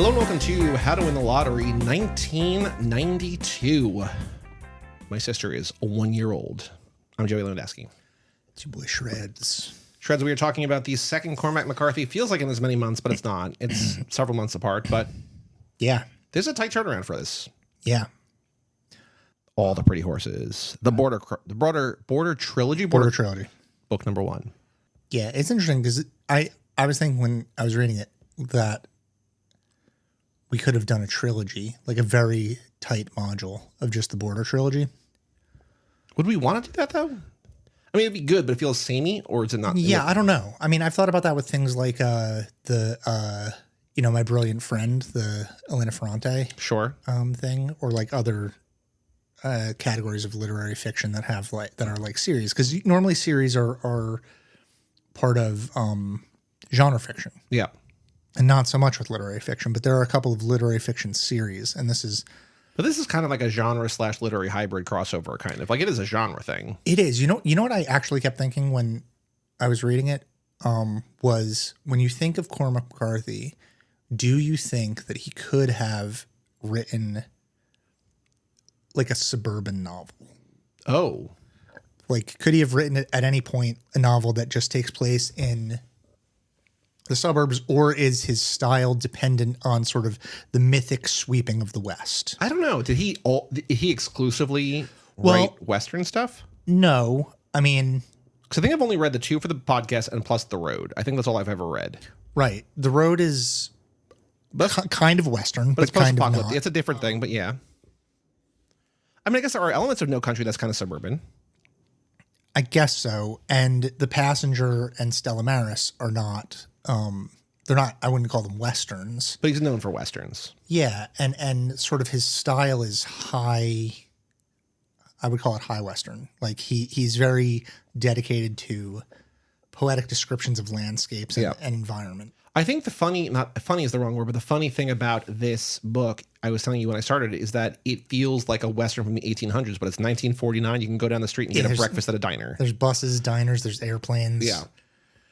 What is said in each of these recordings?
Hello and welcome to How to Win the Lottery 1992. My sister is 1 year old. I'm Joey Lewandowski. It's your boy Shreds. Shreds, we are talking about the second Cormac McCarthy. Feels like in as many months, but it's not. It's several months apart, but yeah, there's a tight turnaround for this. Yeah. All the Pretty Horses. The Border Trilogy. Border Trilogy. Book number 1. Yeah, it's interesting because I was thinking when I was reading it that we could have done a trilogy, like a very tight module of just the Border Trilogy. Would we want to do that, though? I mean, it'd be good, but it feels samey, or is it not? Yeah, I don't know. I mean, I've thought about that with things like My Brilliant Friend, the Elena Ferrante thing, or like other categories of literary fiction that have that are like series, because normally series are part of genre fiction. Yeah. And not so much with literary fiction, but there are a couple of literary fiction series, and this is kind of like a genre/literary hybrid crossover, kind of like it is a genre thing. It is. You know what I actually kept thinking when I was reading it was, when you think of Cormac McCarthy, do you think that he could have written like a suburban novel? Oh, like could he have written it at any point a novel that just takes place in the suburbs, or is his style dependent on sort of the mythic sweeping of the West? I don't know. Did he exclusively write Western stuff? No, I mean, because I think I've only read the 2 for the podcast and plus The Road. I think that's all I've ever read. Right. The Road is kind of Western, but kind of not. It's a different thing, but yeah. I mean, I guess there are elements of No Country that's kind of suburban. I guess so. And The Passenger and Stella Maris are not. They're not, I wouldn't call them Westerns. But he's known for Westerns. Yeah, and sort of his style is high, I would call it high Western. Like he's very dedicated to poetic descriptions of landscapes and environment. I think not funny is the wrong word, but the funny thing about this book, I was telling you when I started, is that it feels like a Western from the 1800s, but it's 1949. You can go down the street and get a breakfast at a diner. There's buses, diners, there's airplanes. Yeah.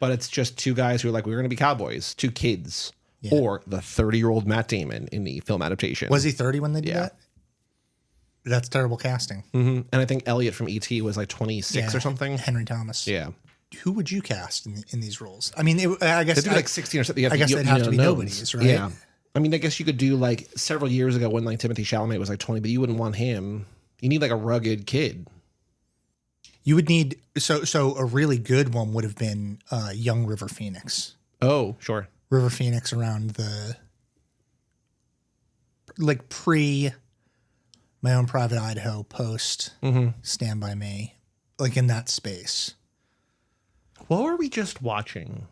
But it's just 2 guys who are like, we're going to be cowboys, 2 kids, or the 30-year-old Matt Damon in the film adaptation. Was he 30 when they did that? That's terrible casting. Mm-hmm. And I think Elliot from E.T. was like 26 or something. Henry Thomas. Yeah. Who would you cast in these roles? I mean, I guess they'd be like 16 or something. I guess they'd have to be nobodies, right? Yeah. I mean, I guess you could do like several years ago when like Timothée Chalamet was like 20, but you wouldn't want him. You need like a rugged kid. You would need so a really good one would have been young River Phoenix. Oh, sure. River Phoenix around the like pre My Own Private Idaho, post Stand By Me, like in that space. What were we just watching?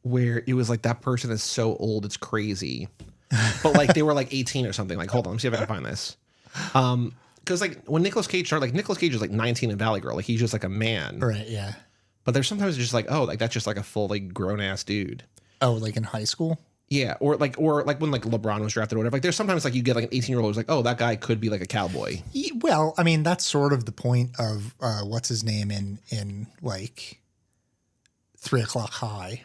Where it was like that person is so old it's crazy, but like they were like 18 or something. Like, hold on, let me see if I can find this. Because like when Nicolas Cage started, like Nicolas Cage is like 19 in Valley Girl, like he's just like a man, right? Yeah. But there's sometimes just like, oh, like that's just like a fully grown ass dude. Oh, like in high school. Yeah, or like when like LeBron was drafted or whatever. Like there's sometimes like you get like an 18-year-old who's like, oh, that guy could be like a cowboy. Well, I mean that's sort of the point of what's his name in like 3 O'Clock High.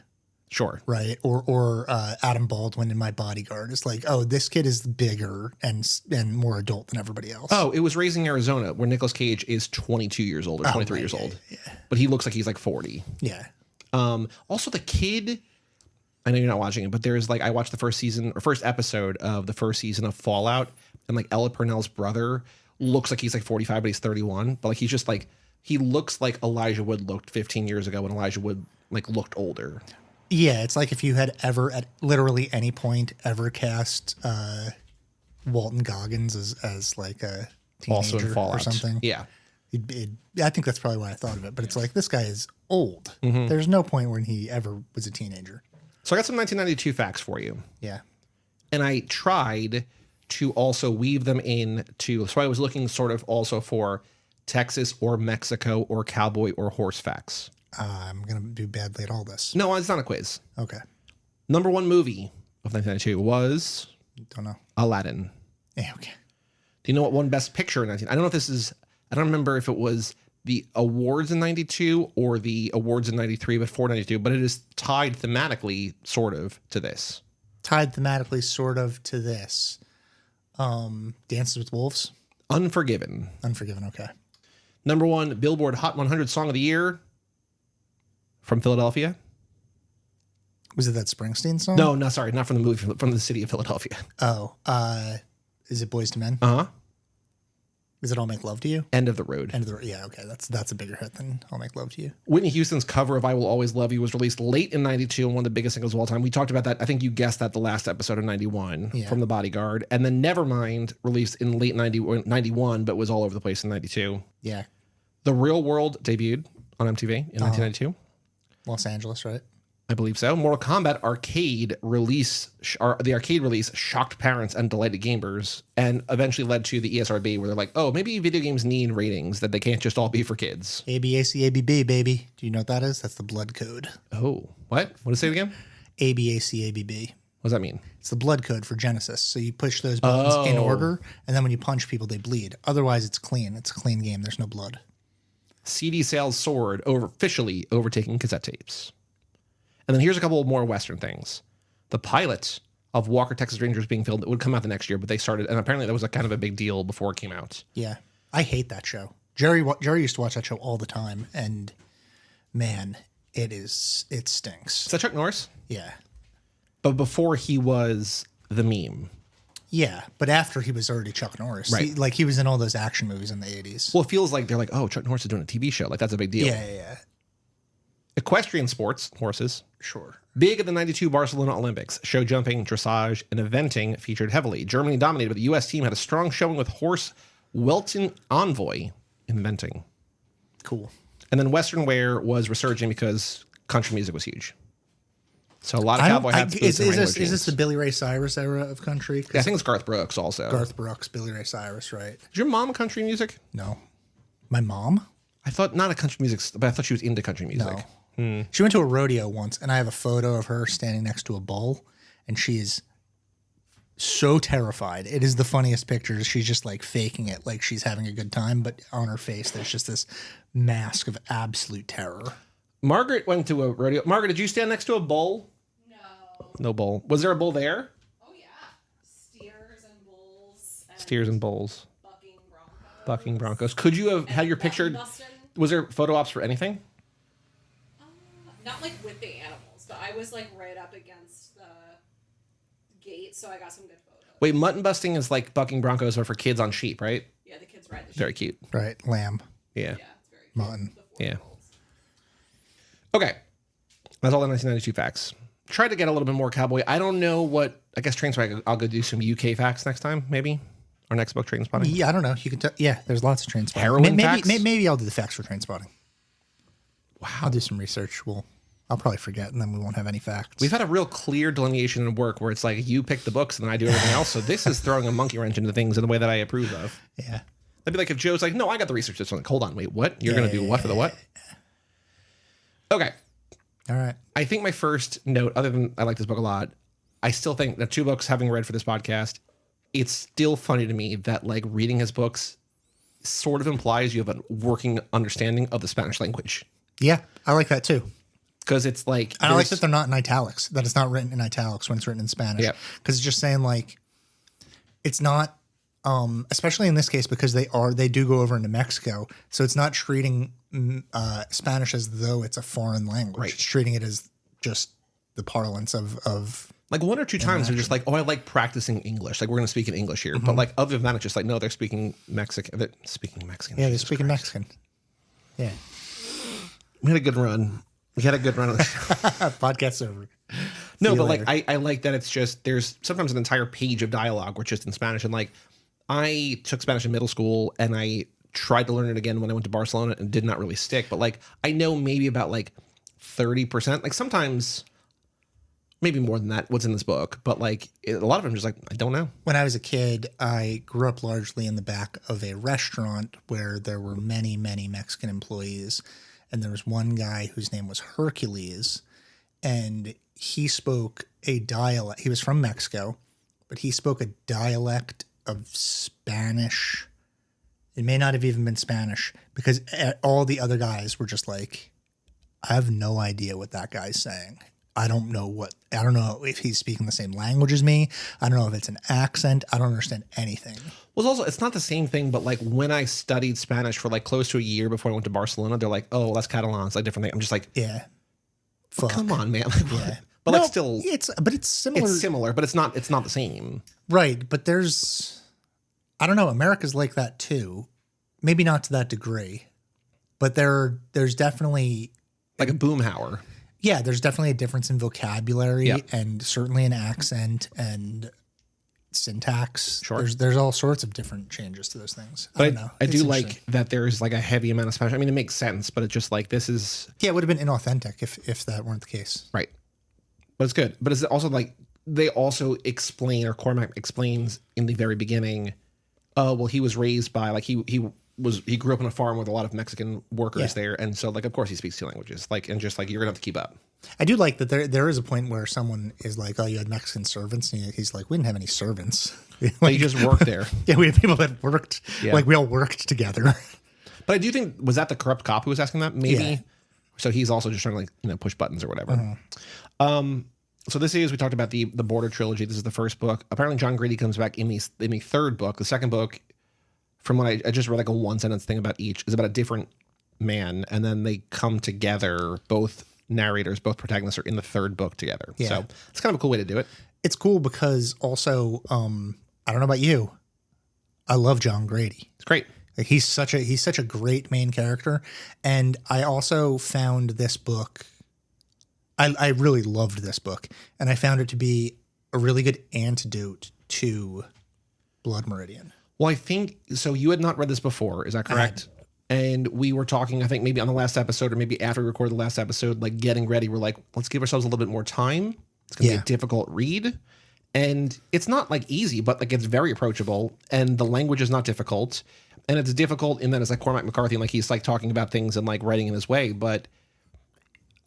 Sure. Right. Or Adam Baldwin in My Bodyguard. It's like, oh, this kid is bigger and more adult than everybody else. Oh, it was Raising Arizona, where Nicolas Cage is 22 years old or 23 years old. Yeah. But he looks like he's like 40. Yeah. Also, the kid, I know you're not watching it, but there's like, I watched the first episode of the first season of Fallout, and like Ella Purnell's brother looks like he's like 45, but he's 31. But like he's just like, he looks like Elijah Wood looked 15 years ago when Elijah Wood like looked older. Yeah, it's like if you had ever, at literally any point, ever cast Walton Goggins as like a teenager also in Fallout or something. Yeah. I think that's probably why I thought of it. But it's like, this guy is old. Mm-hmm. There's no point when he ever was a teenager. So I got some 1992 facts for you. Yeah. And I tried to also weave them into, so I was looking sort of also for Texas or Mexico or cowboy or horse facts. I'm going to do badly at all this. No, it's not a quiz. Okay. Number 1 movie of 1992 was... Don't know. Aladdin. Yeah, okay. Do you know what won Best Picture in 19... I don't know if this is... I don't remember if it was the awards in 92 or the awards in 93, but for 92, but it is tied thematically, sort of, to this. tied thematically sort of to this. Dances with Wolves. Unforgiven. Unforgiven, okay. Number 1 Billboard Hot 100 Song of the Year from Philadelphia. Was it that Springsteen song? No, sorry, not from the movie, from the city of Philadelphia. Oh, is it Boys to Men? Uh-huh. Is it I'll Make Love to You? End of the Road. Yeah, okay. That's a bigger hit than I'll Make Love to You. Whitney Houston's cover of I Will Always Love You was released late in 92 and one of the biggest singles of all time. We talked about that. I think you guessed that the last episode of 91 from The Bodyguard. And then Nevermind released in late 91, but was all over the place in 92. Yeah. The Real World debuted on MTV in 1992. Los Angeles, right? I believe so. Mortal Kombat arcade release, the arcade release shocked parents and delighted gamers, and eventually led to the ESRB, where they're like, "Oh, maybe video games need ratings; that they can't just all be for kids." ABACABB, baby. Do you know what that is? That's the blood code. Oh, what? What does it say again? ABACABB. What does that mean? It's the blood code for Genesis. So you push those buttons in order, and then when you punch people, they bleed. Otherwise, it's clean. It's a clean game. There's no blood. CD sales soared, officially overtaking cassette tapes. And then here's a couple more Western things. The pilot of Walker, Texas Rangers being filmed, it would come out the next year, but they started, and apparently that was a kind of a big deal before it came out. Yeah. I hate that show. Jerry used to watch that show all the time, and man, it stinks. Is that Chuck Norris? Yeah. But before he was the meme. Yeah, but after he was already Chuck Norris. Right. He was in all those action movies in the 80s. Well, it feels like they're like, oh, Chuck Norris is doing a TV show. Like, that's a big deal. Yeah. Equestrian sports, horses. Sure. Big at the 92 Barcelona Olympics. Show jumping, dressage, and eventing featured heavily. Germany dominated, but the U.S. team had a strong showing with horse Welton Envoy inventing. Cool. And then Western wear was resurging because country music was huge. So a lot of cowboy hats. Is this the Billy Ray Cyrus era of country? Yeah, I think it's Garth Brooks also. Garth Brooks, Billy Ray Cyrus, right? Is your mom country music? No. My mom? I thought not a country music, but I thought she was into country music. No. She went to a rodeo once, and I have a photo of her standing next to a bull, and she is so terrified. It is the funniest picture. She's just like faking it, like she's having a good time, but on her face, there's just this mask of absolute terror. Margaret went to a rodeo. Margaret, did you stand next to a bull? No. No bull. Was there a bull there? Oh, yeah. Steers and bulls. And Steers and bulls. Bucking broncos. Bucking broncos. Could you have had your picture? Bustin'. Was there photo ops for anything? Not like with the animals, but I was like right up against the gate, so I got some good photos. Wait, mutton busting is like bucking broncos, but for kids on sheep, right? Yeah, the kids ride the sheep. Very cute. Right, lamb. Yeah. Yeah, it's very cute. Mutton. The Yeah. 4-year-olds. Okay. That's all the 1992 facts. Try to get a little bit more cowboy. I don't know what, I guess Trainspotting, I'll go do some UK facts next time, maybe. Our next book, Trainspotting. Yeah, I don't know. You can yeah, there's lots of train spotting. Heroin facts? Maybe I'll do the facts for train spotting. Wow. I'll do some research. I'll probably forget, and then we won't have any facts. We've had a real clear delineation in work where it's like you pick the books and then I do everything else. So this is throwing a monkey wrench into things in the way that I approve of. Yeah. That'd be like if Joe's like, no, I got the research. This one. Like, hold on, wait, what? You're going to do what for the what? Okay. All right. I think my first note, other than I like this book a lot, I still think that 2 books having read for this podcast, it's still funny to me that like reading his books sort of implies you have a working understanding of the Spanish language. Yeah, I like that too. Because it's like, I like that they're not in italics, that it's not written in italics when it's written in Spanish. Yeah. Because it's just saying like, it's not, especially in this case, because they do go over into Mexico. So it's not treating Spanish as though it's a foreign language. Right. It's treating it as just the parlance of like 1 or 2 times they're just like, oh, I like practicing English. Like we're going to speak in English here. But like other than that, it's just like, no, they're speaking Mexican. They're speaking Mexican. yeah, they're Jesus speaking Christ. Mexican. Yeah. We had a good run. We had a good run on the show. Podcast's over. No, See you but later. like I like that it's just there's sometimes an entire page of dialogue which is just in Spanish. And like I took Spanish in middle school and I tried to learn it again when I went to Barcelona and did not really stick. But like I know maybe about like 30%. Like sometimes maybe more than that what's in this book. But like a lot of them just like I don't know. When I was a kid, I grew up largely in the back of a restaurant where there were many, many Mexican employees. And there was one guy whose name was Hercules, and he spoke a dialect. He was from Mexico, but he spoke a dialect of Spanish. It may not have even been Spanish because all the other guys were just like, I have no idea what that guy's saying. I don't know if he's speaking the same language as me. I don't know if it's an accent. I don't understand anything. Well, it's not the same thing, but like when I studied Spanish for like close to a year before I went to Barcelona, they're like, oh, that's Catalan. It's like different thing. I'm just like, Yeah. Fuck. come on, man. Yeah. But No, like still, it's similar. it's similar, but it's not the same. Right. But I don't know. America's like that too. Maybe not to that degree, but there's definitely, Like a boomhauer. yeah, there's definitely a difference in vocabulary Yeah. and certainly in accent and syntax. Sure. There's all sorts of different changes to those things. I But don't know. I It's do interesting. like that there's like a heavy amount of Spanish. I mean, it makes sense, but it's just like this is Yeah, it would have been inauthentic if that weren't the case. right. But it's good. But it's also like they also explain, or Cormac explains in the very beginning, oh, well, he was raised by like he grew up on a farm with a lot of Mexican workers Yeah. there, and so like of course he speaks two languages. Like and just like you're gonna have to keep up. I do like that there is a point where someone is like, oh, you had Mexican servants. And he's like, we didn't have any servants. Like you just work there. Yeah, we have people that worked, Yeah. like we all worked together. But I do think, was that the corrupt cop who was asking that? Maybe. Yeah. So he's also just trying to like, push buttons or whatever. So this is, we talked about the Border trilogy. This is the first book. Apparently John Grady comes back in the third book. The second book, from what I just read like a one sentence thing about each, is about a different man. And then they come together, both narrators, both protagonists are in the third book together. Yeah. So it's kind of a cool way to do it. It's cool because also, I don't know about you, I love John Grady. It's great. Like he's such a great main character, and I also found this book. I really loved this book, and I found it to be a really good antidote to Blood Meridian. Well, I think so. You had not read this before, is that correct? And we were talking, I think maybe on the last episode, or maybe after we recorded the last episode, like getting ready. We're like, let's give ourselves a little bit more time. It's going to be a difficult read, and it's not like easy, but like it's very approachable, and the language is not difficult, and it's difficult in that it's like Cormac McCarthy, and like he's like talking about things and like writing in his way, but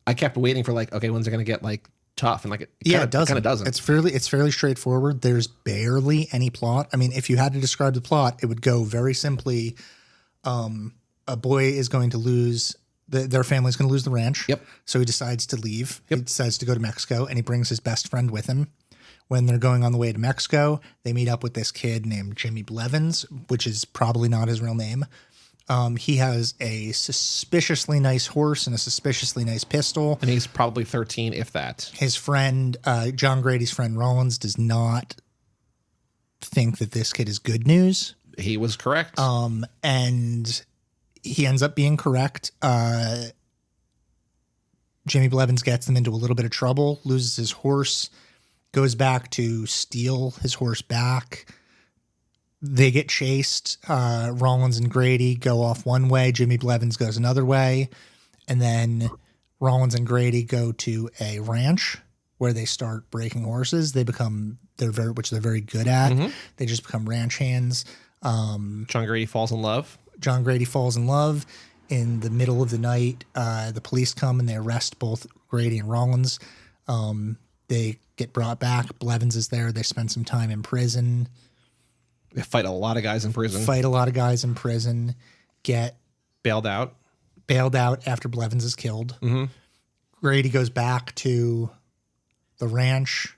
I kept waiting for like, okay, when's it going to get like tough? And like, it doesn't. kind of doesn't. It's fairly straightforward. There's barely any plot. I mean, if you had to describe the plot, it would go very simply. A boy is going to lose. Their family's going to lose the ranch. Yep. So he decides to leave. Yep. He decides to go to Mexico, and he brings his best friend with him. When they're going on the way to Mexico, they meet up with this kid named Jimmy Blevins, which is probably not his real name. He has a suspiciously nice horse and a suspiciously nice pistol. and he's probably 13, if that. His friend, John Grady's friend Rollins, does not think that this kid is good news. He was correct. And he ends up being correct. Jimmy Blevins gets them into a little bit of trouble, loses his horse, goes back to steal his horse back. They get chased. Rollins and Grady go off one way. Jimmy Blevins goes another way. And then Rollins and Grady go to a ranch where they start breaking horses. Which they're very good at. They just become ranch hands. John Grady falls in love. John Grady falls in love. In the middle of the night, the police come and they arrest both Grady and Rollins. They get brought back. Blevins is there. They spend some time in prison. They fight a lot of guys in prison. Get Bailed out. after Blevins is killed. Grady goes back to the ranch.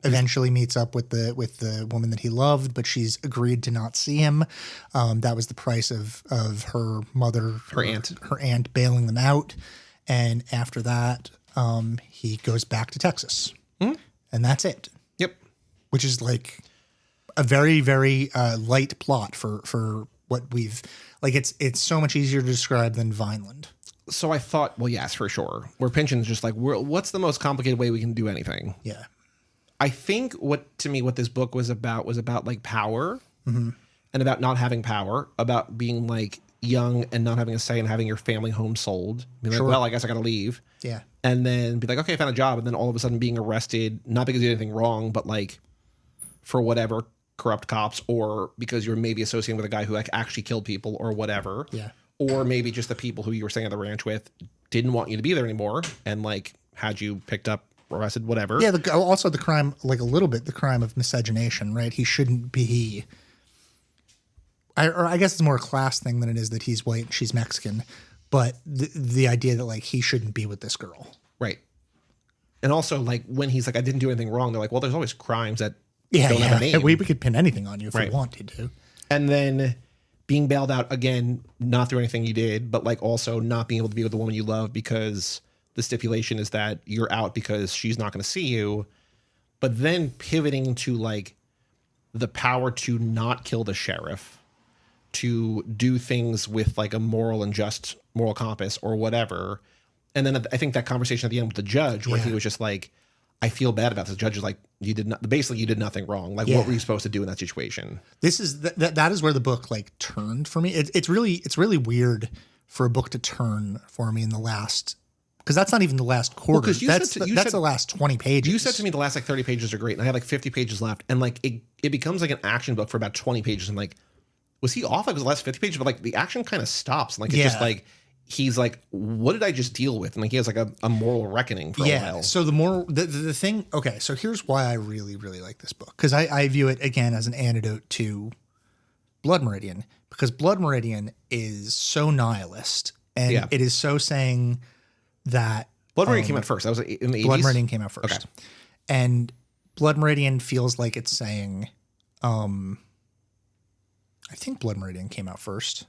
Eventually meets up with the woman that he loved, but she's agreed to not see him. That was the price of her mother, Her aunt bailing them out. And after that, he goes back to Texas, and that's it. Yep. Which is like a very, very light plot for what we've like. It's so much easier to describe than Vineland. So I thought, well, yes, for sure. Where Pynchon's just like, what's the most complicated way we can do anything? Yeah. I think what this book was about like power and about not having power, about being like young and not having a say and having your family home sold. Be like, well, I guess I got to leave. Yeah. And then be like, okay, I found a job. And then all of a sudden being arrested, not because you did anything wrong, but like for whatever, corrupt cops, or because you're maybe associating with a guy who like actually killed people or whatever. Yeah. Or maybe just the people who you were staying at the ranch with didn't want you to be there anymore and like had you picked up, arrested, whatever. Yeah. Also the crime, like a little bit, the crime of miscegenation, right? He shouldn't be. I guess it's more a class thing than it is that he's white and she's Mexican. But the idea that like he shouldn't be with this girl. Right. And also, like, when he's like, I didn't do anything wrong, they're like, well, there's always crimes that Yeah, don't have a name. We could pin anything on you if we Right. wanted to. And then being bailed out again, not through anything you did, but like also not being able to be with the woman you love because the stipulation is that you're out because she's not going to see you. But then pivoting to like the power to not kill the sheriff, to do things with like a moral and just moral compass or whatever. And then I think that conversation at the end with the judge where he was just like, I feel bad about this. The judge is like, you did not, basically you did nothing wrong. Like, what were you supposed to do in that situation? This is that is where the book like turned for me. It's really weird for a book to turn for me in the last, because that's not even the last quarter. That's the last 20 pages. You said to me the last like 30 pages are great, and I had like 50 pages left, and like it becomes like an action book for about 20 pages. I'm like, was he off? Like, was the last 50 pages? But like the action kind of stops. And like it's just like he's like, what did I just deal with? And like he has like a moral reckoning for a while. So the thing. Okay, so here's why I really like this book, because I view it again as an antidote to Blood Meridian, because Blood Meridian is so nihilist, and it is so saying that Blood Meridian came out first. That was in the 80s. Blood Meridian came out first. Okay. And Blood Meridian feels like it's saying, I think Blood Meridian came out first.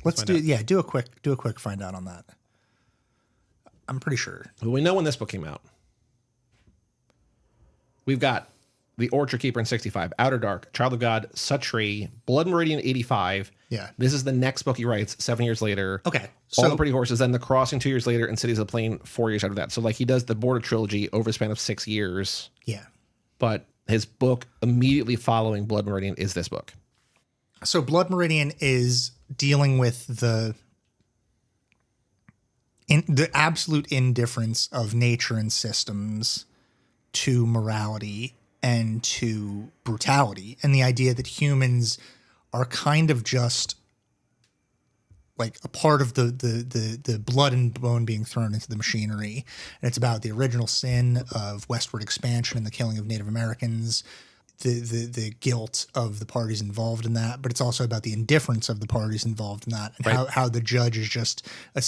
Let's do a quick find out on that. I'm pretty sure. Well, we know when this book came out. We've got The Orchard Keeper in 65, Outer Dark, Child of God, Suttree, Blood Meridian 85. Yeah. This is the next book he writes 7 years later. Okay. All the Pretty Horses, then The Crossing 2 years later, and Cities of the Plain 4 years after that. So like he does the Border trilogy over a span of 6 years. Yeah. But his book immediately following Blood Meridian is this book. So Blood Meridian is dealing with the absolute indifference of nature and systems to morality and to brutality, and the idea that humans are kind of just like a part of the blood and bone being thrown into the machinery. And it's about the original sin of westward expansion and the killing of Native Americans, the guilt of the parties involved in that, but it's also about the indifference of the parties involved in that, and how the judge is just a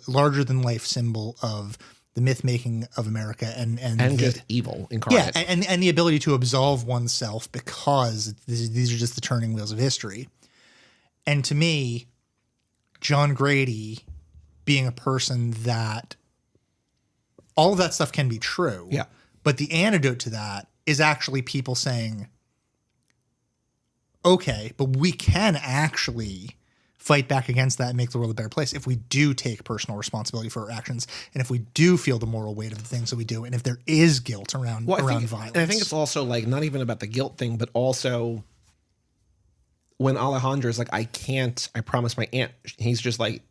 larger than life symbol of the myth making of America and just evil incarnate. Yeah, and the ability to absolve oneself because these are just the turning wheels of history. And to me, John Grady being a person that all of that stuff can be true. Yeah. But the antidote to that is actually people saying, okay, but we can actually fight back against that and make the world a better place if we do take personal responsibility for our actions, and if we do feel the moral weight of the things that we do, and if there is guilt around violence. And I think it's also like not even about the guilt thing, but also when Alejandra's like, I promised my aunt, he's just like,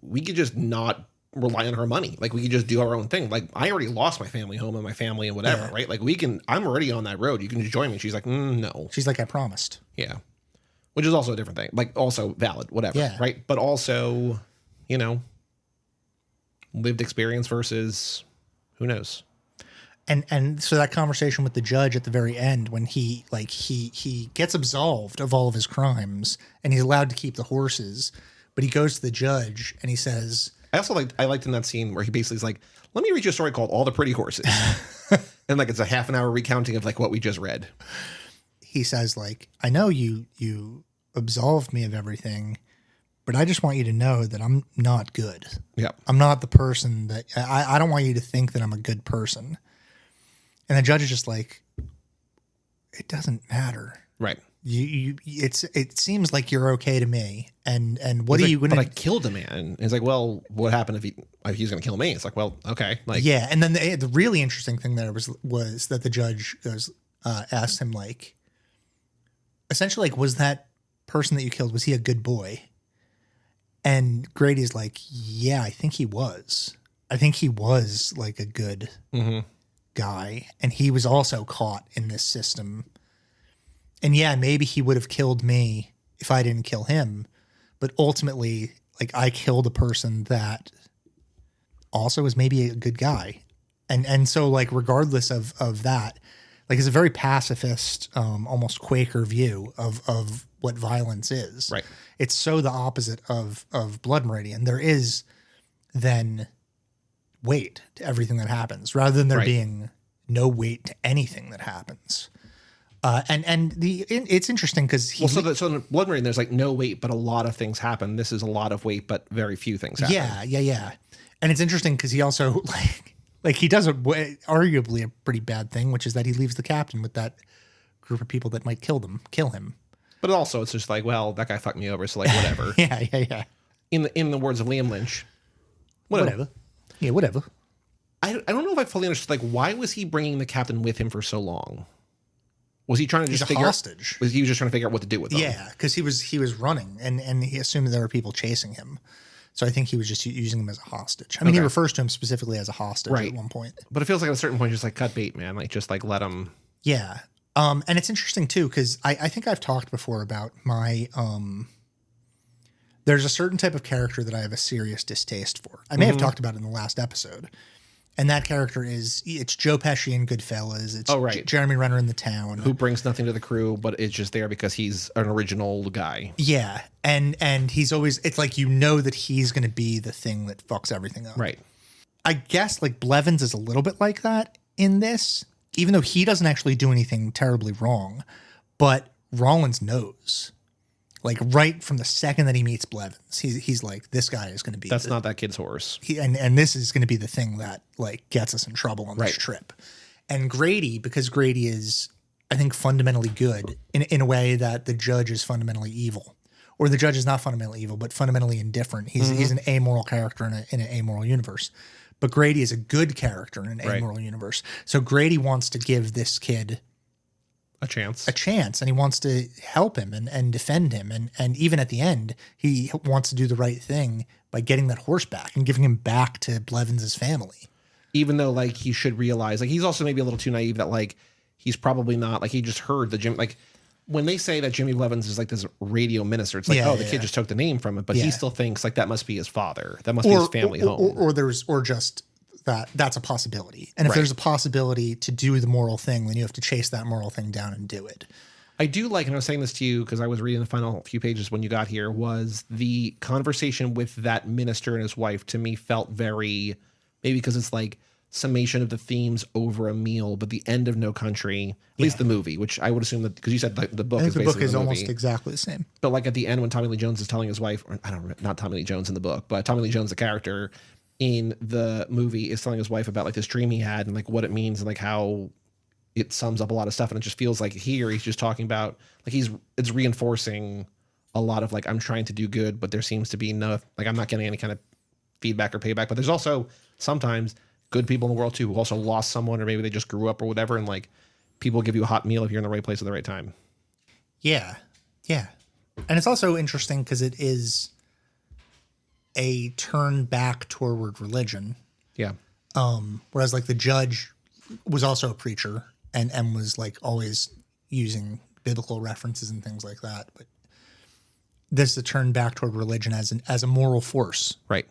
we could just not rely on her money. Like we could just do our own thing. Like I already lost my family home and my family and whatever, right? Like I'm already on that road. You can just join me. She's like, no. She's like, I promised. Yeah. Which is also a different thing. Like also valid, whatever, right? But also, lived experience versus who knows. And so that conversation with the judge at the very end, when he gets absolved of all of his crimes and he's allowed to keep the horses, but he goes to the judge and he says, I liked in that scene where he basically is like, let me read you a story called All the Pretty Horses. And like it's a half an hour recounting of like what we just read. He says like, I know you absolved me of everything, but I just want you to know that I'm not good. Yeah. I'm not the person that I don't want you to think that I'm a good person. And the judge is just like, it doesn't matter. Right. It seems like you're okay to me. And what are you going to? But I killed a man. And he's like, well, what happened if he's going to kill me? It's like, well, okay. Like, yeah. And then the really interesting thing there was that the judge asked him like, essentially like, was that person that you killed, was he a good boy? And Grady's like, yeah, I think he was. I think he was like a good guy. And he was also caught in this system. And yeah, maybe he would have killed me if I didn't kill him. But ultimately, like I killed a person that also was maybe a good guy. And so like, regardless of that, like it's a very pacifist, almost Quaker view of what violence is. Right. It's so the opposite of Blood Meridian. There is then weight to everything that happens, rather than there Right. being no weight to anything that happens. It's interesting because he So in Blood Meridian, there's like no weight, but a lot of things happen. This is a lot of weight, but very few things happen. yeah. And it's interesting because he also like he does arguably a pretty bad thing, which is that he leaves the captain with that group of people that might kill him. But also, it's just like, well, that guy fucked me over, so like whatever. Yeah. In the words of Liam Lynch, whatever. Yeah, whatever. I don't know if I fully understood. Like, why was he bringing the captain with him for so long? Was he trying to He's just a figure? hostage. Was he just trying to figure out what to do with them? Yeah, because he was running, and he assumed that there were people chasing him. So I think he was just using him as a hostage. I mean, he Okay. refers to him specifically as a hostage Right. at one point. But it feels like at a certain point, just like cut bait, man. Like just like let him. Yeah. And it's interesting too, because I think I've talked before about my there's a certain type of character that I have a serious distaste for. I may have talked about it in the last episode. And that character it's Joe Pesci in Goodfellas. It's right. Jeremy Renner in The Town. Who brings nothing to the crew, but it's just there because he's an original guy. Yeah. And he's always, it's like, you know that he's going to be the thing that fucks everything up. Right. I guess like Blevins is a little bit like that in this, even though he doesn't actually do anything terribly wrong. But Rollins knows. Like right from the second that he meets Blevins, he's like, this guy is going to be. That's not that kid's horse. And this is going to be the thing that like gets us in trouble on this trip. And Grady, because Grady is, I think, fundamentally good in a way that the judge is fundamentally evil, or the judge is not fundamentally evil, but fundamentally indifferent. He's an amoral character in an amoral universe, but Grady is a good character in an amoral universe. So Grady wants to give this kid a chance, and he wants to help him and defend him. And even at the end, he wants to do the right thing by getting that horse back and giving him back to Blevins' family. Even though like he should realize, like he's also maybe a little too naive that like he's probably not, like he just heard the Jim, like when they say that Jimmy Blevins is like this radio minister, it's like, the kid just took the name from it, but he still thinks like that must be his father. That must be his family home. Or just that's a possibility. And if there's a possibility to do the moral thing, then you have to chase that moral thing down and do it. I do like, and I was saying this to you because I was reading the final few pages when you got here, was the conversation with that minister and his wife to me felt very, maybe because it's like summation of the themes over a meal, but the end of No Country, at least the movie, which I would assume that, because you said the book is basically the book is the almost movie. exactly the same. But like at the end when Tommy Lee Jones is telling his wife, or I don't know, not Tommy Lee Jones in the book, but Tommy Lee Jones, the character in the movie, is telling his wife about like this dream he had and like what it means and like how it sums up a lot of stuff. And it just feels like here he's just talking about like it's reinforcing a lot of like, I'm trying to do good, but there seems to be no, like I'm not getting any kind of feedback or payback. But there's also sometimes good people in the world too who also lost someone, or maybe they just grew up or whatever, and like people give you a hot meal if you're in the right place at the right time. Yeah. And it's also interesting because it is a turn back toward religion. Yeah. Whereas like the judge was also a preacher and was like always using biblical references and things like that. But this is a turn back toward religion as a moral force. Right.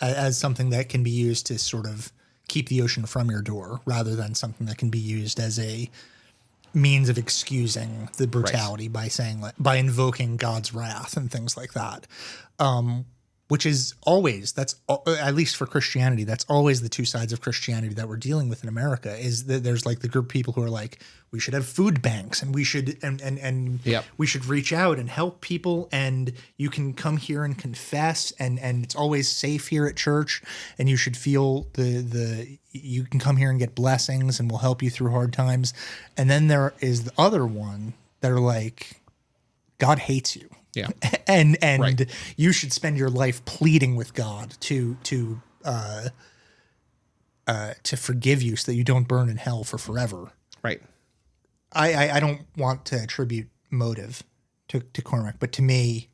As something that can be used to sort of keep the ocean from your door, rather than something that can be used as a means of excusing the brutality by saying, like, by invoking God's wrath and things like that. Which is always, at least for Christianity, that's always the two sides of Christianity that we're dealing with in America, is that there's like the group of people who are like, we should have food banks and we should, and we should reach out and help people, and you can come here and confess, and it's always safe here at church, and you should feel you can come here and get blessings and we'll help you through hard times. And then there is the other one that are like, God hates you. Yeah. And you should spend your life pleading with God to forgive you so that you don't burn in hell for forever. Right. I don't want to attribute motive to Cormac, but to me,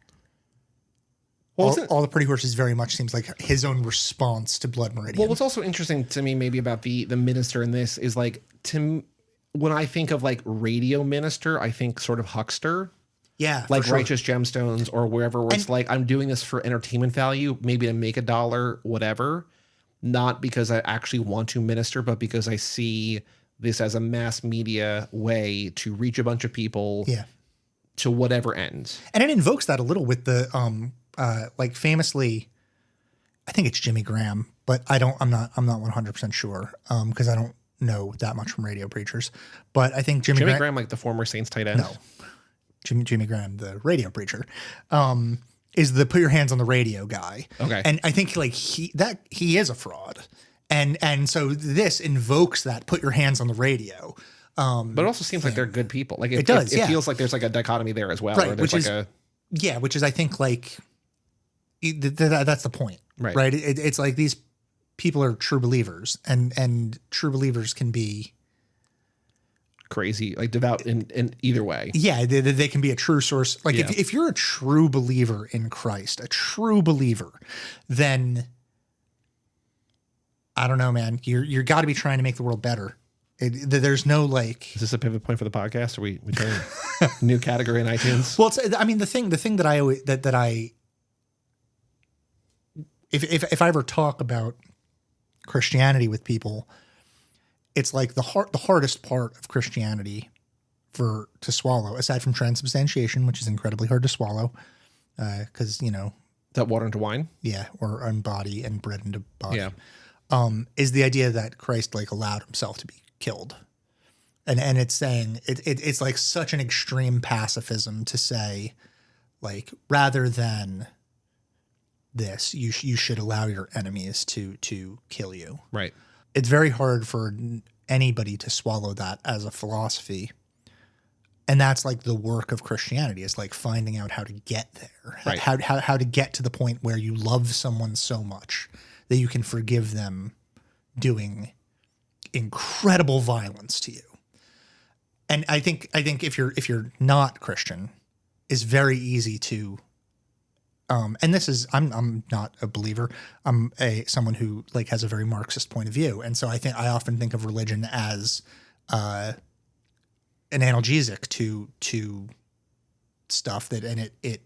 all the Pretty Horses very much seems like his own response to Blood Meridian. Well, what's also interesting to me maybe about the minister in this is like, when I think of like radio minister, I think sort of huckster. Yeah, like sure. Righteous Gemstones or wherever, where it's like, I'm doing this for entertainment value, maybe to make $1, whatever. Not because I actually want to minister, but because I see this as a mass media way to reach a bunch of people to whatever end. And it invokes that a little with the, like famously, I think it's Jimmy Graham, but I'm not 100% sure because I don't know that much from radio preachers. But I think Jimmy Graham, like the former Saints tight end. No, Jimmy Graham, the radio preacher, is the put your hands on the radio guy. Okay, and I think like he is a fraud, and so this invokes that put your hands on the radio. But it also seems like they're good people. Like it does. It feels like there's like a dichotomy there as well. Right, where there's which is I think like that's the point. Right. It's like these people are true believers, and true believers can be crazy, like devout in either way. Yeah, they can be a true source. Like if you're a true believer in Christ, a true believer, then I don't know, man. You're got to be trying to make the world better. There's no like. Is this a pivot point for the podcast? Are we turning new category in iTunes? Well, I mean the thing that I always that I. If I ever talk about Christianity with people, it's like the hardest part of Christianity to swallow, aside from transubstantiation, which is incredibly hard to swallow, because that water into wine, or body and bread into body, is the idea that Christ like allowed himself to be killed, and it's saying it's like such an extreme pacifism to say, like rather than this, you should allow your enemies to kill you. Right. It's very hard for anybody to swallow that as a philosophy. And that's like the work of Christianity, is like finding out how to get there, right. how to get to the point where you love someone so much that you can forgive them doing incredible violence to you. And I think if you're not Christian, it's very easy to and this is I'm not a believer. I'm someone who like has a very Marxist point of view, and so I often think of religion as an analgesic to stuff that, and it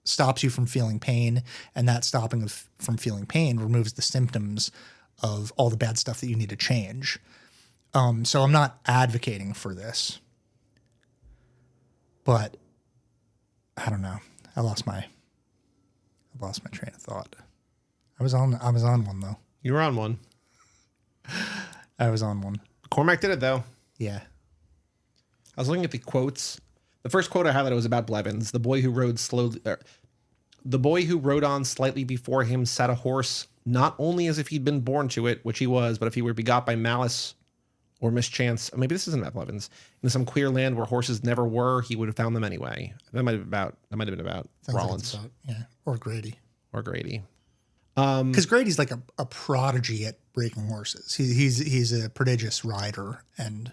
stops you from feeling pain, and that stopping from feeling pain removes the symptoms of all the bad stuff that you need to change. So I'm not advocating for this, but I don't know. I lost my train of thought. I was on one though. You were on one. I was on one. Cormac did it though. Yeah. I was looking at the quotes. The first quote I highlighted was about Blevins. The boy who rode on slightly before him sat a horse, not only as if he'd been born to it, which he was, but if he were begot by malice or mischance. Maybe this isn't about Blevins. In some queer land where horses never were, he would have found them anyway. That might have been about Sounds Rollins. Or Grady. Because Grady's like a prodigy at breaking horses. He's a prodigious rider, and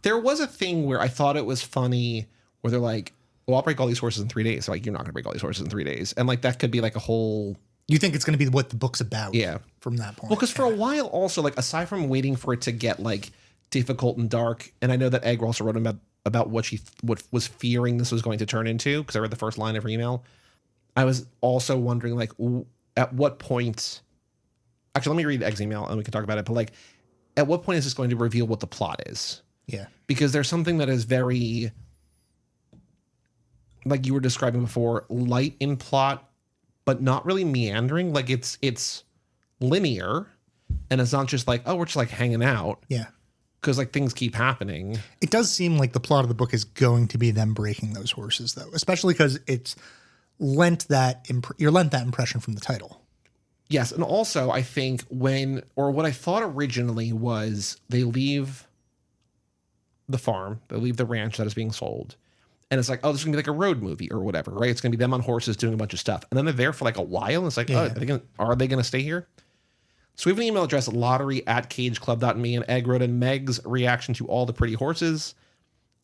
there was a thing where I thought it was funny where they're like, well, I'll break all these horses in 3 days. So like, you're not going to break all these horses in 3 days. And like, that could be like a whole... You think it's going to be what the book's about. Yeah. From that point. Well, because for a while also, like, aside from waiting for it to get like difficult and dark, and I know that Egg also wrote about what was fearing this was going to turn into, because I read the first line of her email. I was also wondering, like, at what point... Actually, let me read Egg's email and we can talk about it. But like, at what point is this going to reveal what the plot is? Yeah. Because there's something that is very, like you were describing before, light in plot, but not really meandering. Like it's linear, and it's not just like, oh, we're just like hanging out. Yeah. Because like things keep happening. It does seem like the plot of the book is going to be them breaking those horses, though, especially because it's lent that impression from the title. Yes, and also I think what I thought originally was they leave the farm, they leave the ranch that is being sold, and it's like, oh, this is gonna be like a road movie or whatever, right? It's gonna be them on horses doing a bunch of stuff, and then they're there for like a while, and it's like, oh, are they gonna stay here? So we have an email address, lottery@cageclub.me, and Egg wrote in Meg's reaction to all the pretty horses.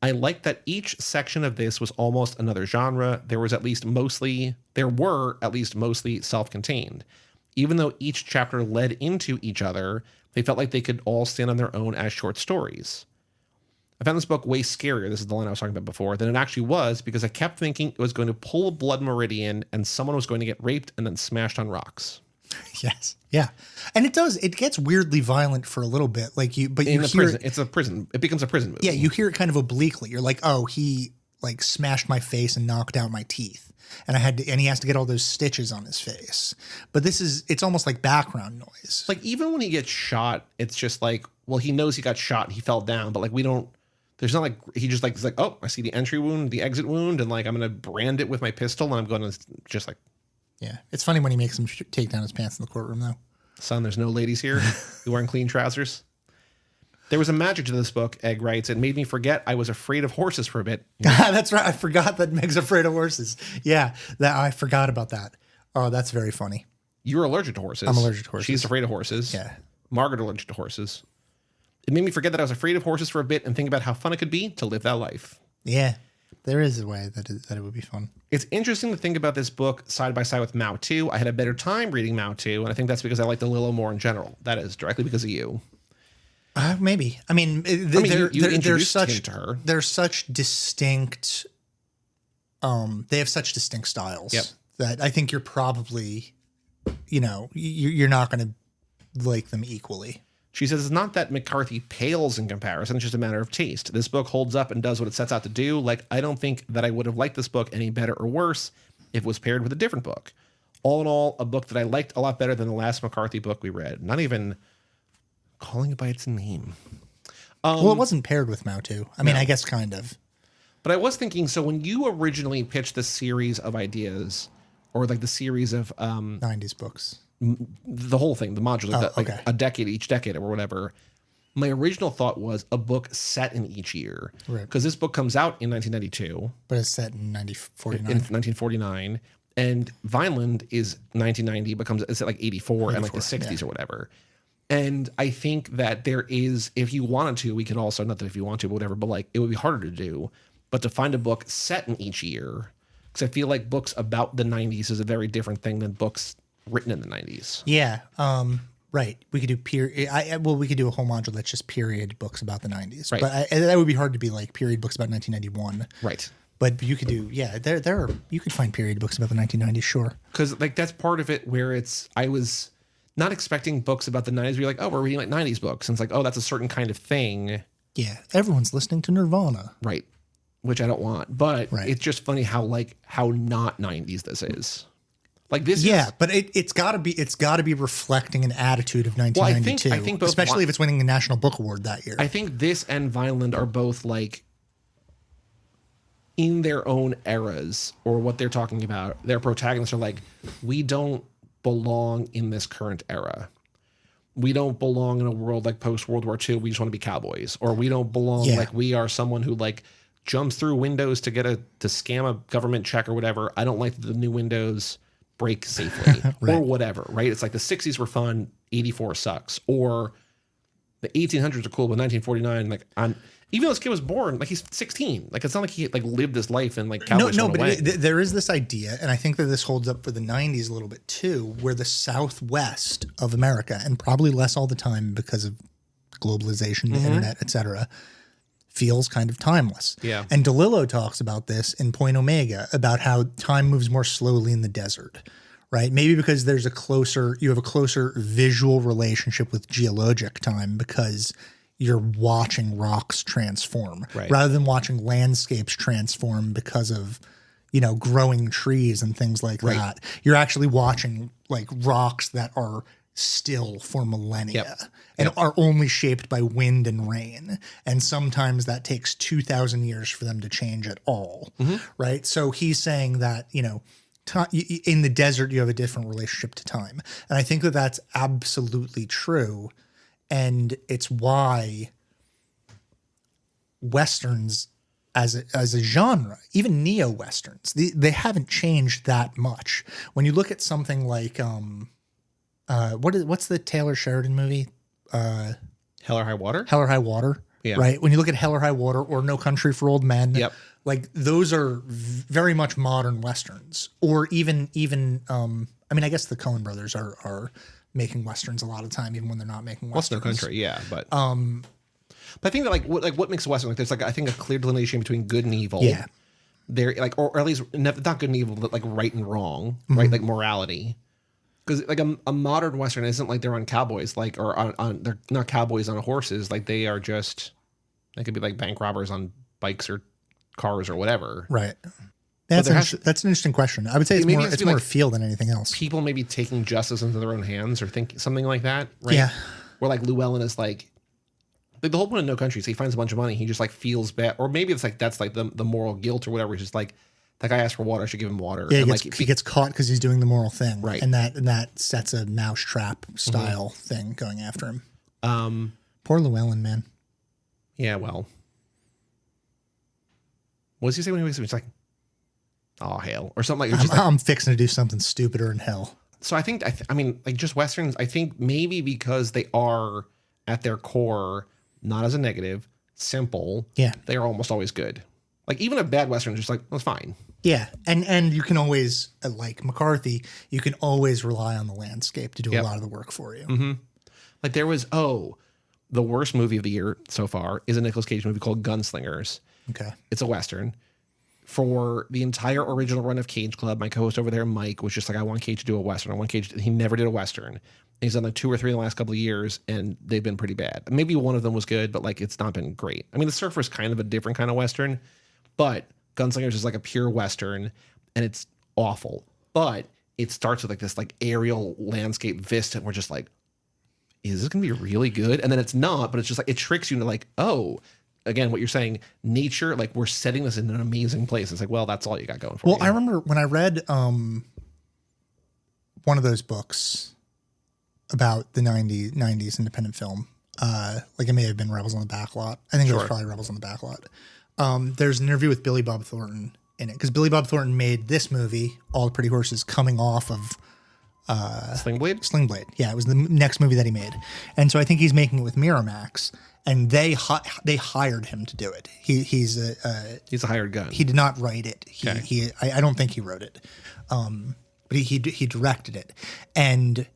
I like that each section of this was almost another genre. There were at least mostly self-contained. Even though each chapter led into each other, they felt like they could all stand on their own as short stories. I found this book way scarier, this is the line I was talking about before, than it actually was, because I kept thinking it was going to pull a blood meridian and someone was going to get raped and then smashed on rocks. Yes. Yeah. And it gets weirdly violent for a little bit. Like it's a prison. It becomes a prison movie. Yeah, you hear it kind of obliquely. You're like, oh, he like smashed my face and knocked out my teeth. And and he has to get all those stitches on his face. But it's almost like background noise. Like even when he gets shot, it's just like, well, he knows he got shot and he fell down, but like there's not like, he just like, it's like, oh, I see the entry wound, the exit wound. And like, I'm going to brand it with my pistol and I'm going to just like. Yeah. It's funny when he makes him take down his pants in the courtroom though. Son, there's no ladies here who wearing clean trousers. There was a magic to this book, Egg writes. It made me forget I was afraid of horses for a bit. That's right. I forgot that Meg's afraid of horses. Yeah, I forgot about that. Oh, that's very funny. You're allergic to horses. I'm allergic to horses. She's afraid of horses. Yeah. Margaret allergic to horses. It made me forget that I was afraid of horses for a bit and think about how fun it could be to live that life. Yeah, there is a way that it would be fun. It's interesting to think about this book side by side with Mao 2. I had a better time reading Mao 2, and I think that's because I like DeLillo more in general. That is directly because of you. Maybe. I mean, you introduced him to her. They're such distinct. They have such distinct styles that I think you're probably, you're not going to like them equally. She says it's not that McCarthy pales in comparison, it's just a matter of taste. This book holds up and does what it sets out to do. Like, I don't think that I would have liked this book any better or worse if it was paired with a different book. All in all, a book that I liked a lot better than the last McCarthy book we read. Not even calling it by its name. Well, it wasn't paired with Mao 2. I mean, I guess kind of. But I was thinking, so when you originally pitched the series of ideas, or like the series of 90s books, the whole thing, the modular, like a decade, each decade or whatever, my original thought was a book set in each year. Right. Because this book comes out in 1992. But it's set in 1949. And Vineland is 1990, but it's at like 84 and like the 60s or whatever. And I think that there is, if you wanted to, we could also, not that if you want to, but whatever, but like it would be harder to do, but to find a book set in each year, because I feel like books about the 90s is a very different thing than books written in the 90s. Yeah. Right. We could do we could do a whole module that's just period books about the 90s. Right. But that would be hard to be like period books about 1991. Right. But you could do, you could find period books about the 1990s, sure. Because like that's part of it where I was not expecting books about the 90s where you're like, oh, we're reading like 90s books. And it's like, oh, that's a certain kind of thing. Yeah. Everyone's listening to Nirvana. Right. Which I don't want. But it's just funny how not 90s this is. Like this is, but it's got to be reflecting an attitude of 1992. Well, I think both, especially if it's winning the National Book Award that year. I think this and Vineland are both like in their own eras or what they're talking about. Their protagonists are like, we don't belong in this current era. We don't belong in a world like post World War II. We just want to be cowboys, or we don't belong like we are someone who like jumps through windows to scam a government check or whatever. I don't like that the new windows break safely or whatever. Right. It's like the 60s were fun. 84 sucks. Or the 1800s are cool, but 1949, like even though this kid was born, like he's 16. Like it's not like he like lived his life in like cowboys. No, but there is this idea, and I think that this holds up for the 90s a little bit too, where the Southwest of America, and probably less all the time because of globalization, the internet, etc., feels kind of timeless. Yeah. And DeLillo talks about this in Point Omega, about how time moves more slowly in the desert. Right? Maybe because you have a closer visual relationship with geologic time because you're watching rocks transform rather than watching landscapes transform because of, growing trees and things like that. You're actually watching like rocks that are still for millennia and are only shaped by wind and rain. And sometimes that takes 2,000 years for them to change at all. Right? So he's saying that, in the desert, you have a different relationship to time. And I think that that's absolutely true. And it's why Westerns as a genre, even neo-Westerns, they haven't changed that much. When you look at something like, what's the Taylor Sheridan movie? Hell or High Water? Hell or High Water. Yeah. Right. When you look at Hell or High Water or No Country for Old Men, like those are very much modern Westerns, or even I guess the Coen brothers are making Westerns a lot of the time, even when they're not making Westerns. No Country, but I think that what makes a Western, like there's like I think a clear delineation between good and evil. Yeah. There or at least not good and evil, but like right and wrong, right? Like morality. Because like a modern Western isn't like they're on cowboys, like or on they're not cowboys on horses, like they could be like bank robbers on bikes or cars or whatever. Right. That's there that's an interesting question. I would say Maybe it's be more like feel than anything else. People maybe taking justice into their own hands or think something like that, right? Yeah. Where like Llewellyn is like the whole point of No Country is he finds a bunch of money, he just like feels bad, or maybe it's like that's like the moral guilt or whatever. He's just like, that guy asked for water, I should give him water. Yeah, and he gets caught because he's doing the moral thing, right? And that sets a mousetrap style thing going after him. Poor Llewellyn, man. Yeah, well, what does he say when he wakes up? He's like, "Oh hell," or something like. I'm fixing to do something stupider in hell. So I think I mean, like just westerns. I think maybe because they are at their core not as a negative, simple. Yeah, they are almost always good. Like even a bad western is just like, that's fine. Yeah, and you can always, like McCarthy, you can always rely on the landscape to do a lot of the work for you. Mm-hmm. Like there was the worst movie of the year so far is a Nicolas Cage movie called Gunslingers. Okay, it's a western. For the entire original run of Cage Club, my co-host over there, Mike, was just like, I want Cage to do a western. I want Cage. He never did a western. And he's done like 2 or 3 in the last couple of years, and they've been pretty bad. Maybe one of them was good, but like it's not been great. I mean, The Surfer is kind of a different kind of western, but Gunslingers is like a pure western, and it's awful. But it starts with like this like aerial landscape vista, and we're just like, is this gonna be really good? And then it's not, but it's just like it tricks you into like, oh. Again, what you're saying, nature, like we're setting this in an amazing place. It's like, well, that's all you got going for you. Well, I remember when I read one of those books about the 90s independent film, like it may have been Rebels on the Backlot. I think it was probably Rebels on the Backlot. There's an interview with Billy Bob Thornton in it because Billy Bob Thornton made this movie, All the Pretty Horses, coming off of Sling Blade? Sling Blade. Yeah, it was the next movie that he made. And so I think he's making it with Miramax. And they hired him to do it. He's a hired gun. He did not write it. I don't think he wrote it, but he directed it. And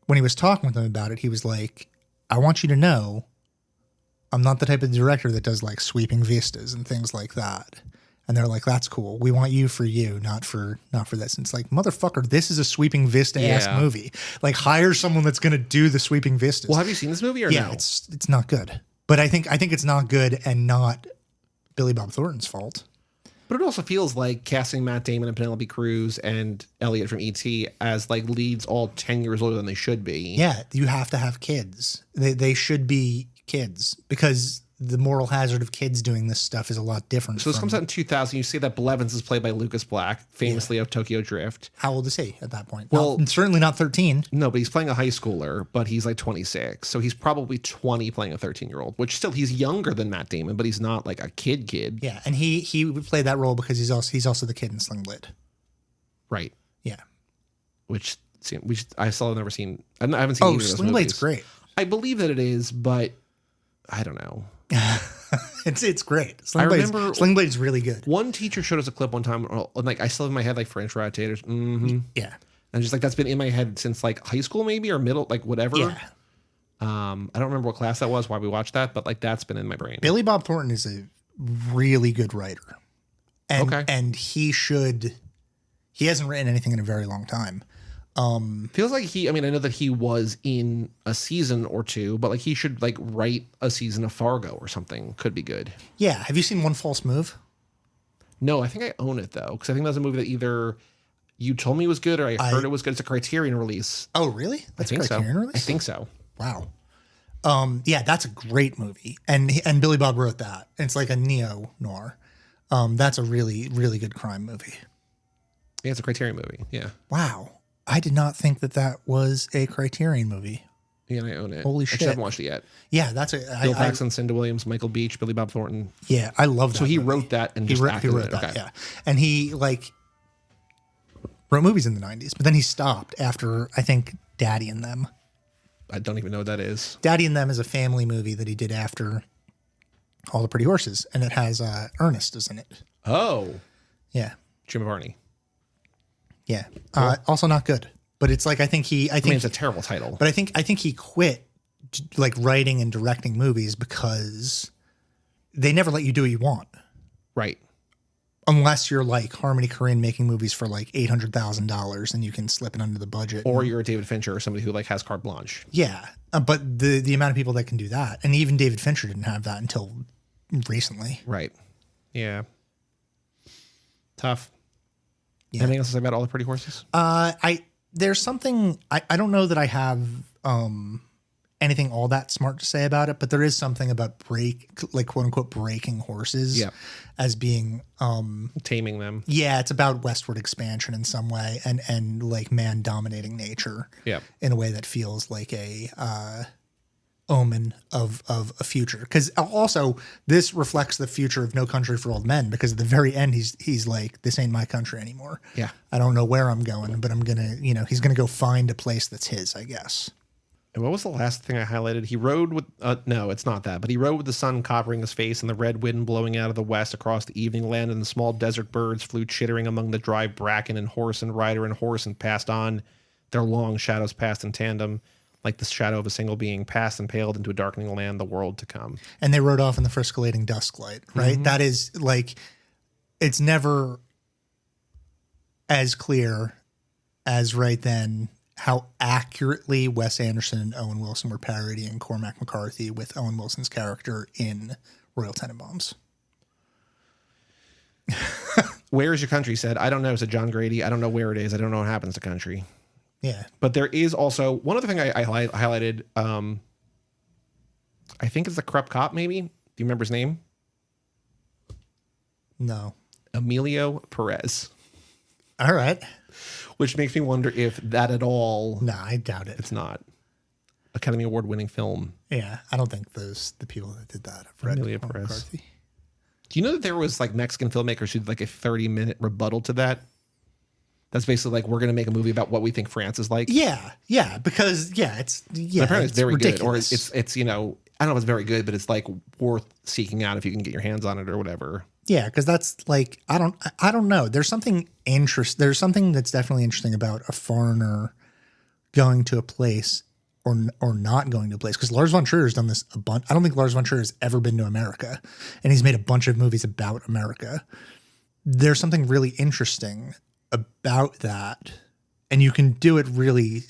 when he was talking with them about it, he was like, "I want you to know, I'm not the type of director that does like sweeping vistas and things like that." And they're like, "That's cool. We want you for you, not for this." And it's like, motherfucker, this is a sweeping vista-esque movie. Like, hire someone that's going to do the sweeping vistas. Well, have you seen this movie or no? Yeah, it's not good. But I think it's not good and not Billy Bob Thornton's fault. But it also feels like casting Matt Damon and Penelope Cruz and Elliot from E.T. as like leads all 10 years older than they should be. Yeah, you have to have kids. They should be kids because the moral hazard of kids doing this stuff is a lot different. So this comes out in 2000. You see that Blevins is played by Lucas Black, famously of Tokyo Drift. How old is he at that point? Well, certainly not 13. No, but he's playing a high schooler, but he's like 26. So he's probably 20 playing a 13-year-old, which still he's younger than Matt Damon, but he's not like a kid. Yeah, and he would play that role because he's also the kid in Sling Blade. Right. Yeah. I still have never seen. I haven't seen. Oh, Sling Blade's great. I believe that it is, but I don't know. It's great. Sling Blade's really good. One teacher showed us a clip one time, and like I still have in my head like French rotators. Mm-hmm. Yeah, and just like that's been in my head since like high school maybe or middle, like whatever. Yeah. I don't remember what class that was, why we watched that, but like that's been in my brain. Billy Bob Thornton is a really good writer, and he hasn't written anything in a very long time. Feels like I know that he was in a season or two, but like he should like write a season of Fargo or something. Could be good. Yeah. Have you seen One False Move? No, I think I own it though. Cause I think that's a movie that either you told me was good or I heard it was good. It's a Criterion release. Oh, really? That's a Criterion release? I think so. Wow. Yeah, that's a great movie. And Billy Bob wrote that. It's like a neo-noir. That's a really, really good crime movie. Yeah, it's a Criterion movie. Yeah. Wow. I did not think that was a Criterion movie. Yeah, and I own it. Holy shit. I haven't watched it yet. Yeah, that's a... Bill Paxton, Cinda Williams, Michael Beach, Billy Bob Thornton. Yeah, I love that. So he wrote that and just acted he wrote that, yeah. And he, like, wrote movies in the 90s, but then he stopped after, I think, Daddy and Them. I don't even know what that is. Daddy and Them is a family movie that he did after All the Pretty Horses, and it has Ernest is in it. Oh. Yeah. Jim Varney. Yeah. Cool. Also not good. But it's like I think it's a terrible title. But I think he quit like writing and directing movies because they never let you do what you want. Right. Unless you're like Harmony Korine making movies for like $800,000 and you can slip it under the budget. Or you're a David Fincher or somebody who like has carte blanche. Yeah. But the amount of people that can do that, and even David Fincher didn't have that until recently. Right. Yeah. Tough. Yeah. Anything else to say about All the Pretty Horses? There's something I don't know that I have anything all that smart to say about it, but there is something about quote unquote breaking horses Yeah. as being Taming them. yeah, it's about westward expansion in some way and like man dominating nature Yeah. in a way that feels like a omen of a future. Because also this reflects the future of No Country for Old Men, because at the very end he's like, this ain't my country anymore. Yeah. I don't know where I'm going, but I'm gonna, he's gonna go find a place that's his, I guess. And what was the last thing I highlighted? He rode with, no, it's not that, but he rode with the sun covering his face and the red wind blowing out of the west across the evening land, and the small desert birds flew chittering among the dry bracken, and horse and rider and horse and passed on. Their long shadows passed in tandem, like the shadow of a single being, passed and paled into a darkening land, the world to come. And they rode off in the friscolating dusk light, right? Mm-hmm. That is like, it's never as clear as right then how accurately Wes Anderson and Owen Wilson were parodying Cormac McCarthy with Owen Wilson's character in Royal Tenenbaums. Where is your country? Said, I don't know, said John Grady. I don't know where it is. I don't know what happens to country. Yeah. But there is also one other thing I highlighted. I think it's the Krupp cop, maybe. Do you remember his name? No. Emilio Perez. All right. Which makes me wonder if that at all. No, I doubt it. It's not. Academy Award winning film. Yeah. I don't think the people that did that have read Amelia Cormac Perez. McCarthy. Do you know that there was like Mexican filmmakers who did like a 30-minute rebuttal to that? That's basically like, we're going to make a movie about what we think France is like. Yeah. Yeah. Because, Apparently it's very ridiculous. good. Or it's I don't know if it's very good, but it's like worth seeking out if you can get your hands on it or whatever. Yeah, because that's like, I don't know. There's something There's something that's definitely interesting about a foreigner going to a place or not going to a place. Because Lars von Trier has done this a bunch. I don't think Lars von Trier has ever been to America, and he's made a bunch of movies about America. There's something really interesting about that, and you can do it really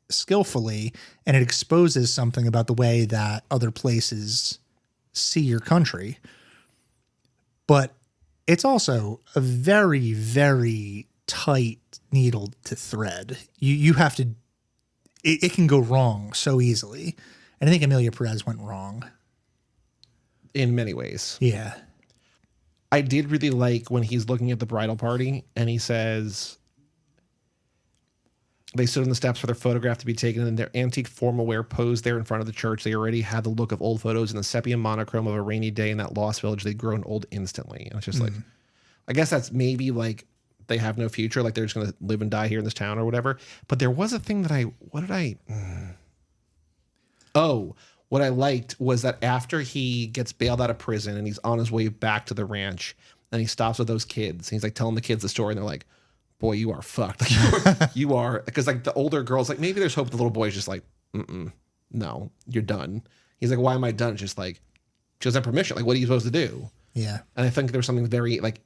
skillfully, and it exposes something about the way that other places see your country. But it's also a very, very tight needle to thread. You have to, it can go wrong so easily. And I think Amelia Perez went wrong. In many ways. Yeah. I did really like when he's looking at the bridal party and he says, they stood on the steps for their photograph to be taken, and in their antique formal wear posed there in front of the church. They already had the look of old photos in the sepia monochrome of a rainy day in that lost village. They'd grown old instantly. And it's just like, I guess that's maybe like they have no future. Like they're just going to live and die here in this town or whatever. But there was a thing that what I liked was that after he gets bailed out of prison and he's on his way back to the ranch and he stops with those kids, and he's like telling the kids the story, and they're like, boy, you are fucked. Like, you are, because like the older girl's like, maybe there's hope. The little boy's just like, no, you're done. He's like, why am I done? It's just like, she doesn't have permission. Like, what are you supposed to do? Yeah. And I think there's something very like,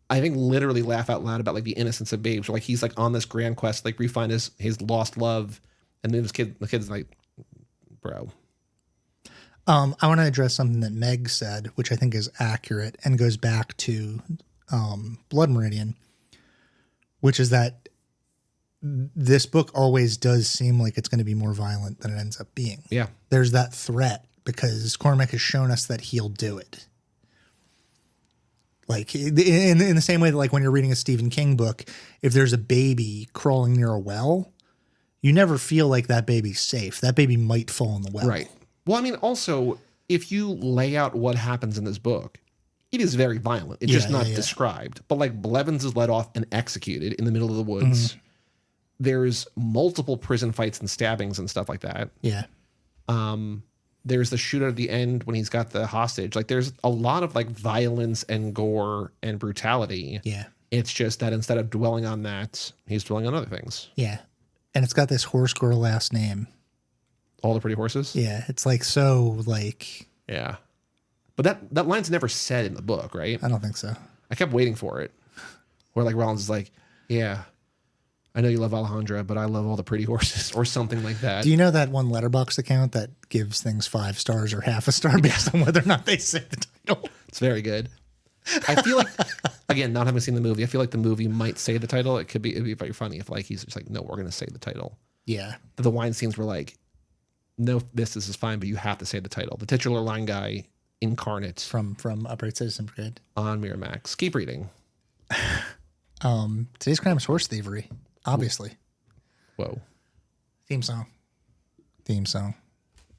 I think literally laugh out loud about like the innocence of babes. Or like he's like on this grand quest, like refine his lost love, and then the kid's like, bro. I want to address something that Meg said, which I think is accurate and goes back to Blood Meridian, which is that this book always does seem like it's going to be more violent than it ends up being. Yeah. There's that threat because Cormac has shown us that he'll do it. Like in the same way that like when you're reading a Stephen King book, if there's a baby crawling near a well, you never feel like that baby's safe. That baby might fall in the well. Right. Well, I mean, also, if you lay out what happens in this book, it is very violent. It's just not described. But like Blevins is let off and executed in the middle of the woods. Mm-hmm. There's multiple prison fights and stabbings and stuff like that. Yeah. There's the shootout at the end when he's got the hostage. Like there's a lot of like violence and gore and brutality. Yeah. It's just that instead of dwelling on that, he's dwelling on other things. Yeah. And it's got this horse girl last name. All the Pretty Horses? Yeah. It's like so like. Yeah. But that line's never said in the book, right? I don't think so. I kept waiting for it. Where like Rollins is like, yeah, I know you love Alejandra, but I love all the pretty horses or something like that. Do you know that one Letterboxd account that gives things 5 stars or half a star based on whether or not they say the title? It's very good. I feel like, again, not having seen the movie, I feel like the movie might say the title. It'd be very funny if like he's just like, no, we're gonna say the title. Yeah. The wine scenes were like, no, this is fine, but you have to say the title. The titular line guy incarnate From Upright Citizen Brigade. on Miramax. Keep reading. Today's crime is horse thievery. Obviously. Whoa. Theme song.